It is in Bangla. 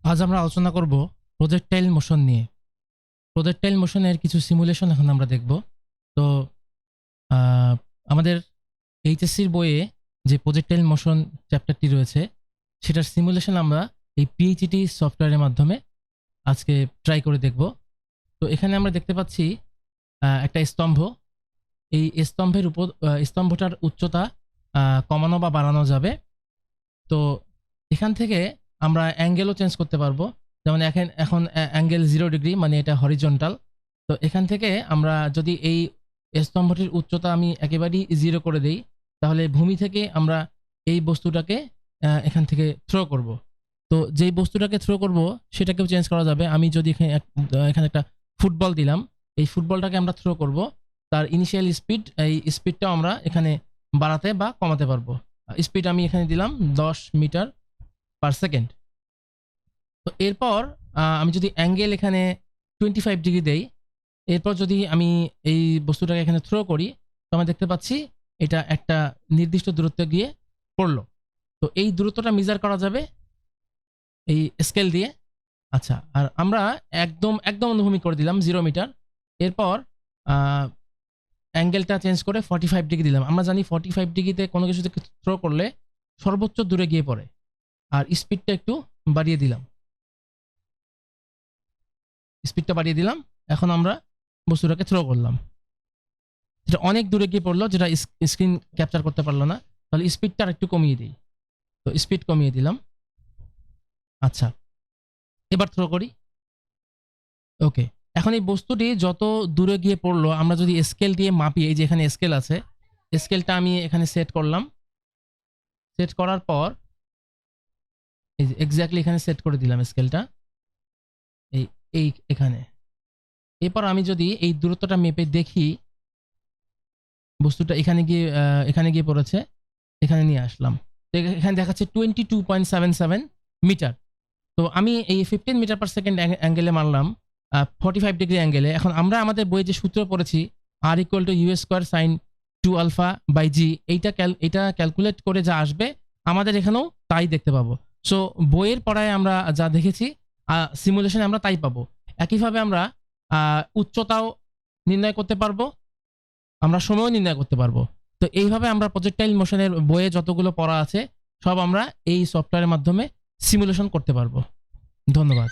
আজ আমরা আলোচনা করব প্রজেক্টাইল মোশন নিয়ে। প্রজেক্টাইল মোশনের কিছু সিমুলেশন এখন আমরা দেখব। তো আহ, আমাদের এইচএসসির বইয়ে যে প্রজেক্টাইল মোশন চ্যাপ্টারটি রয়েছে সেটার সিমুলেশন আমরা এই পিএইচইটি সফটওয়্যারের মাধ্যমে আজকে ট্রাই করে দেখব। তো এখানে আমরা দেখতে পাচ্ছি একটা স্তম্ভ। এই স্তম্ভের উপর স্তম্ভটার উচ্চতা কমানো বা বাড়ানো যাবে। তো এখান থেকে আমরা অ্যাঙ্গেলও চেঞ্জ করতে পারবো। যেমন এখন অ্যাঙ্গেল 0 ডিগ্রি, মানে এটা হরিজন্টাল। তো এখান থেকে আমরা যদি এই স্তম্ভটির উচ্চতা আমি একেবারেই 0 করে দেই, তাহলে ভূমি থেকে আমরা এই বস্তুটাকে এখান থেকে থ্রো করব। তো যেই বস্তুটাকে থ্রো করব সেটাকেও চেঞ্জ করা যাবে। আমি যদি এখানে একটা ফুটবল দিলাম, এই ফুটবলটাকে আমরা থ্রো করব, তার ইনিশিয়াল স্পিড, এই স্পিডটাও আমরা এখানে বাড়াতে বা কমাতে পারবো। স্পিড আমি এখানে দিলাম 10 মিটার/সেকেন্ড। তো এরপর আমি যদি অ্যাঙ্গেল এখানে 25 ডিগ্রি দেই, এরপর যদি আমি এই বস্তুটাকে এখানে থ্রো করি, তো আমরা দেখতে পাচ্ছি এটা একটা নির্দিষ্ট দূরত্বে গিয়ে পড়লো। তো এই দূরত্বটা মেজার করা যাবে এই স্কেল দিয়ে। আচ্ছা, আর আমরা একদম একদম অনুভূমিক করে দিলাম 0 মিটার। এরপর অ্যাঙ্গেলটা চেঞ্জ করে 45 ডিগ্রি দিলাম। আমরা জানি 45 ডিগ্রিতে কোনো কিছু থেকে থ্রো করলে সর্বোচ্চ দূরে গিয়ে পড়ে। আর স্পিডটা একটু বাড়িয়ে দিলাম, এখন আমরা বস্তুটাকে থ্রো করলাম, যেটা অনেক দূরে গিয়ে পড়লো, যেটা স্ক্রিন ক্যাপচার করতে পারলো না। তাহলে স্পিডটা আর একটু কমিয়ে দিই। তো স্পিড কমিয়ে দিলাম। আচ্ছা, এবার থ্রো করি। ওকে, এখন এই বস্তুটি যত দূরে গিয়ে পড়লো আমরা যদি স্কেল দিয়ে মাপি, এই যে এখানে স্কেল আছে, স্কেলটা আমি এখানে সেট করলাম। সেট করার পর এই যে এক্স্যাক্টলি এখানে সেট করে দিলাম স্কেলটা এই এই এখানে। এরপর আমি যদি এই দূরত্বটা মেপে দেখি, বস্তুটা এখানে গিয়ে পড়েছে, এখানে নিয়ে আসলাম। তো এখানে দেখাচ্ছে 22.77 মিটার। তো আমি এই 15 মিটার/সেকেন্ড অ্যাঙ্গেলে মারলাম 45 ডিগ্রি অ্যাঙ্গেলে। এখন আমরা আমাদের বইয়ে যে সূত্র পড়েছি R=u²sin2α/g, এইটা ক্যালকুলেট করে যা আসবে আমাদের এখানেও তাই দেখতে পাবো। সো বইয়ের পড়ায় আমরা যা দেখেছি সিমুলেশনে আমরা তাই পাবো। একইভাবে আমরা উচ্চতাও নির্ণয় করতে পারবো, আমরা সময়ও নির্ণয় করতে পারবো। তো এইভাবে আমরা প্রজেক্টাইল মোশনের বইয়ে যতগুলো পড়া আছে সব আমরা এই সফটওয়্যারের মাধ্যমে সিমুলেশন করতে পারবো। ধন্যবাদ।